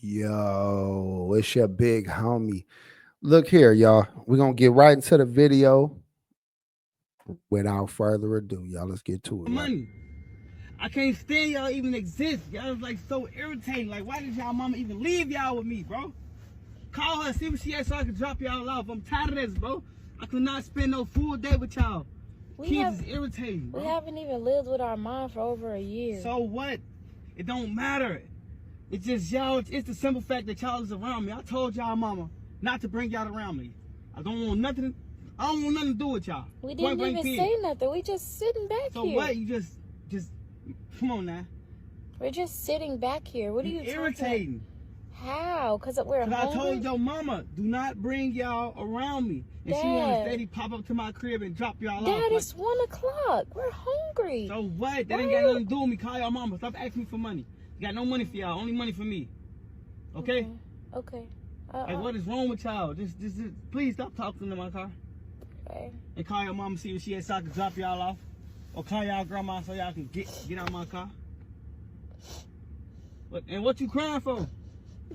Yo, it's your big homie. Look here, y'all. We're going to get right into the video without further ado. Y'all, let's get to it. Right? Money. I can't stand y'all even exist. Y'all is like so irritating. Like, why did y'all mama even leave y'all with me, bro? Call her, see what she has so I can drop y'all off. I'm tired of this, bro. I could not spend no full day with y'all. Kids is irritating, bro. We haven't even lived with our mom for over a year. So what? It don't matter. It's just y'all. It's the simple fact that y'all is around me. I told y'all mama not to bring y'all around me. I don't want nothing. I don't want nothing to do with y'all. We didn't even say nothing. We just sitting back here. So what? You just come on now. We're just sitting back here. What are you irritating? Talking? How? Because we're hungry? I told your mama, do not bring y'all around me. And Dad, she want to steady pop up to my crib and drop y'all off. Dad, it's 1 o'clock. We're hungry. So what? That ain't got nothing to do with me. Call your mama. Stop asking me for money. You got no money for y'all. Only money for me. Okay? Okay. Like, what is wrong with y'all? Just please stop talking to my car. Okay. And call your mama, see what she has so I can drop y'all off. Or call y'all grandma so y'all can get out of my car. And what you crying for?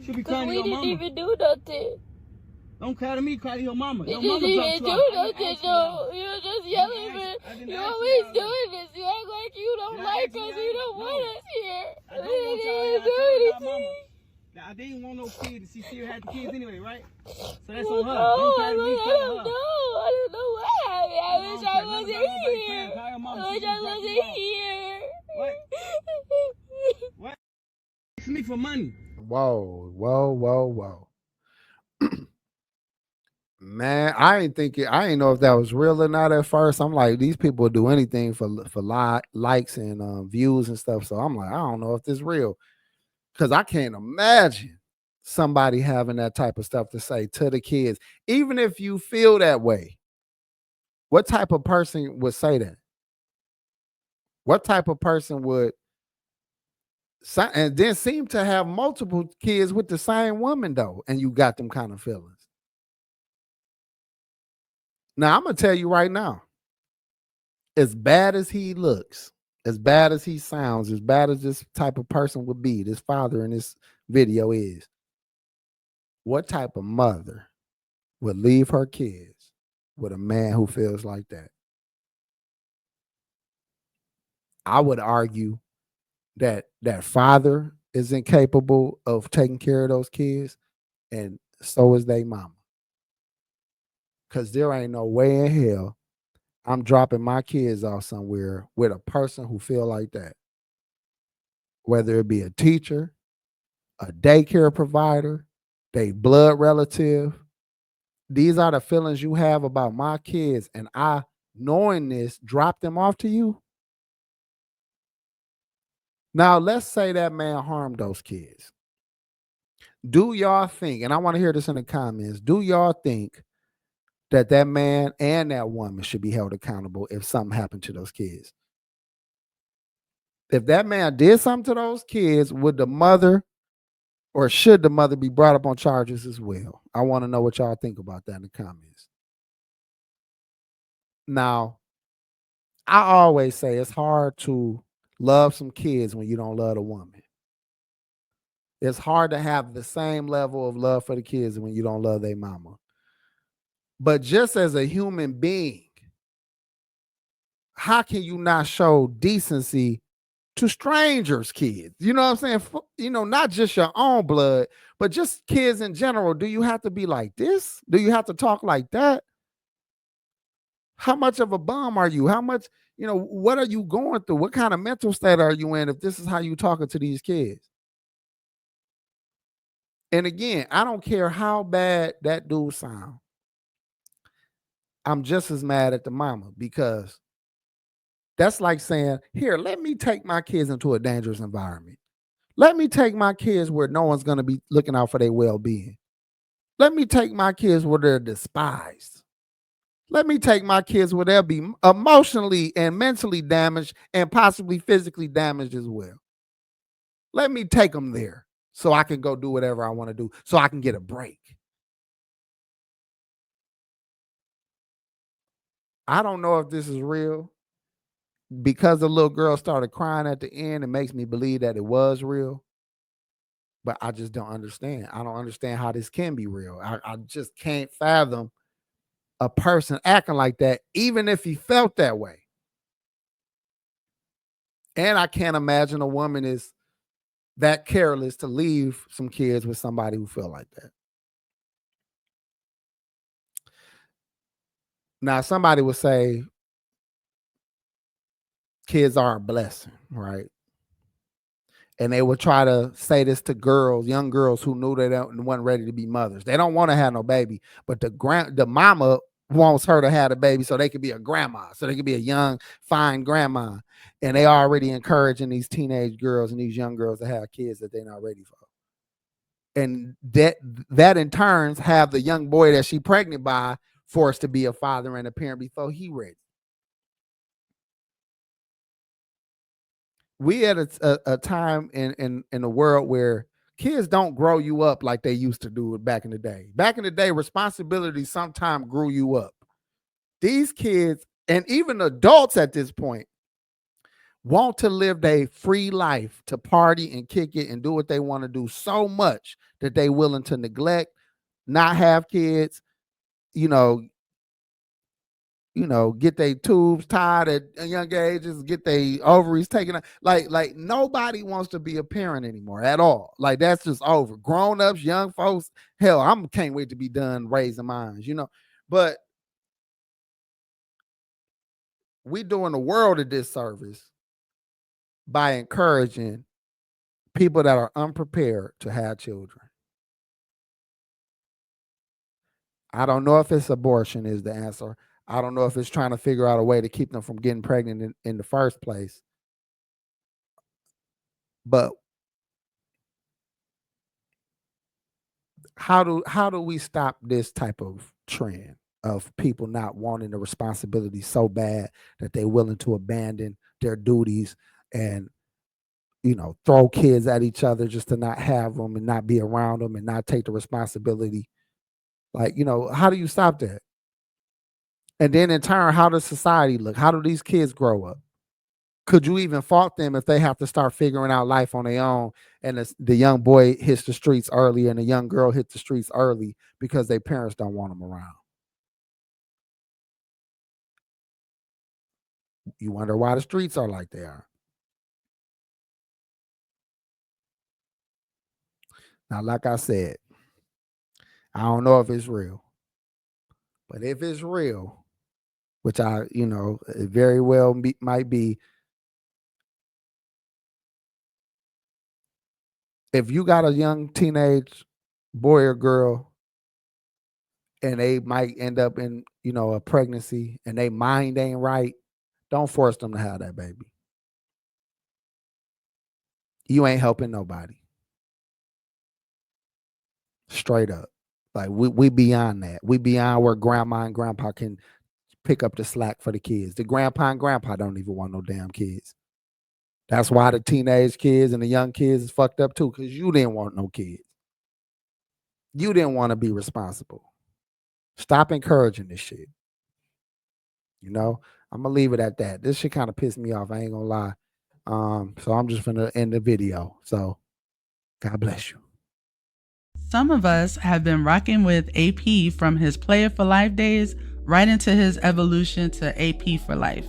Should be crying to your mama. We didn't even do nothing. Don't cry to me, cry to your mama. Your mama didn't do nothing, no. You're just yelling at me. You always doing this. You act like you don't like us. You don't want us here. I don't want y'all here. I didn't want no kids. She still had the kids anyway, right? So that's on her. Don't cry to me, cry to her. I don't know what happened. I wish I wasn't here. I wish I wasn't here. What? Ask me for money. Whoa. Man, I ain't know if that was real or not at first. I'm like, these people do anything for likes and views and stuff. So I'm like, I don't know if this is real. Because I can't imagine somebody having that type of stuff to say to the kids. Even if you feel that way, what type of person would say that? What type of person would and then seem to have multiple kids with the same woman though, and you got them kind of feelings? Now I'm gonna tell you right now, as bad as he looks, as bad as he sounds, as bad as this type of person would be, this father in this video is, what type of mother would leave her kids with a man who feels like that? I would argue that that father is incapable of taking care of those kids, and so is their mama. Because there ain't no way in hell I'm dropping my kids off somewhere with a person who feel like that. Whether it be a teacher, a daycare provider, they blood relative. These are the feelings you have about my kids, and I, knowing this, drop them off to you. Now, let's say that man harmed those kids. Do y'all think, and I want to hear this in the comments, do y'all think that that man and that woman should be held accountable if something happened to those kids? If that man did something to those kids, would the mother or should the mother be brought up on charges as well? I want to know what y'all think about that in the comments. Now, I always say it's hard to love some kids when you don't love a woman. It's hard to have the same level of love for the kids when you don't love their mama. But just as a human being, how can you not show decency to strangers' kids? You know what I'm saying? You know, not just your own blood, but just kids in general. Do you have to be like this? Do you have to talk like that? How much of a bum are you? How much, what are you going through? What kind of mental state are you in if this is how you talking to these kids? And again, I don't care how bad that dude sound. I'm just as mad at the mama, because that's like saying, here, let me take my kids into a dangerous environment. Let me take my kids where no one's going to be looking out for their well-being. Let me take my kids where they're despised. Let me take my kids where they'll be emotionally and mentally damaged and possibly physically damaged as well. Let me take them there so I can go do whatever I want to do, so I can get a break. I don't know if this is real. Because the little girl started crying at the end, it makes me believe that it was real. but I just don't understand. I don't understand how this can be real. I just can't fathom a person acting like that, even if he felt that way. And I can't imagine a woman is that careless to leave some kids with somebody who feel like that. Now, somebody would say kids are a blessing, right? And they would try to say this to girls, young girls who knew they weren't ready to be mothers. They don't want to have no baby, but the mama wants her to have a baby so they could be a grandma, so they could be a young, fine grandma. And they already encouraging these teenage girls and these young girls to have kids that they're not ready for. And that in turn have the young boy that she pregnant by forced to be a father and a parent before he ready. We at a time in the world where kids don't grow you up like they used to do it back in the day. Back in the day, responsibility sometimes grew you up. These kids, and even adults at this point, want to live their free life, to party and kick it and do what they want to do so much that they willing to neglect, not have kids, get their tubes tied at young ages, get their ovaries taken out. Like nobody wants to be a parent anymore at all. Like that's just over. Grown-ups, young folks, hell, I can't wait to be done raising mine, But we doing the world a disservice by encouraging people that are unprepared to have children. I don't know if it's abortion is the answer. I don't know if it's trying to figure out a way to keep them from getting pregnant in the first place. But how do we stop this type of trend of people not wanting the responsibility so bad that they're willing to abandon their duties and throw kids at each other just to not have them and not be around them and not take the responsibility? Like, how do you stop that? And then in turn, how does society look? How do these kids grow up? Could you even fault them if they have to start figuring out life on their own and the young boy hits the streets early and the young girl hits the streets early because their parents don't want them around? You wonder why the streets are like they are. Now, like I said, I don't know if it's real, but if it's real, which it very well might be, if you got a young teenage boy or girl and they might end up in, a pregnancy and they mind ain't right, don't force them to have that baby. You ain't helping nobody. Straight up. Like we beyond that. We beyond where grandma and grandpa can pick up the slack for the kids. The grandpa and grandpa don't even want no damn kids. That's why the teenage kids and the young kids is fucked up too, because you didn't want no kids. You didn't want to be responsible. Stop encouraging this shit. I'm gonna leave it at that. This shit kind of pissed me off. I ain't gonna lie. So I'm just gonna end the video. So God bless you. Some of us have been rocking with AP from his Player for Life days right into his evolution to AP for Life.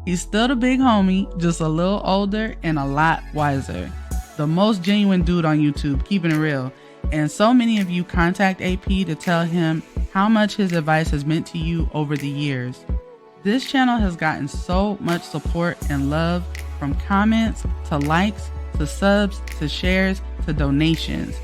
He's still the big homie, just a little older and a lot wiser. The most genuine dude on YouTube, keeping it real. And so many of you contact AP to tell him how much his advice has meant to you over the years. This channel has gotten so much support and love, from comments to likes to subs to shares to donations.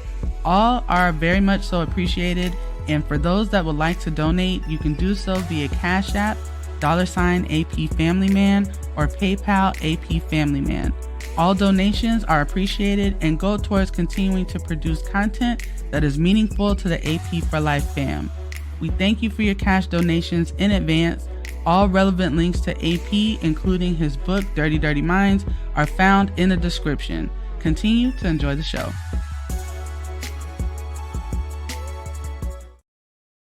All are very much so appreciated, and for those that would like to donate, you can do so via Cash App, $AP Family Man, or PayPal AP Family Man. All donations are appreciated and go towards continuing to produce content that is meaningful to the AP for Life fam. We thank you for your cash donations in advance. All relevant links to AP, including his book, Dirty Dirty Minds, are found in the description. Continue to enjoy the show.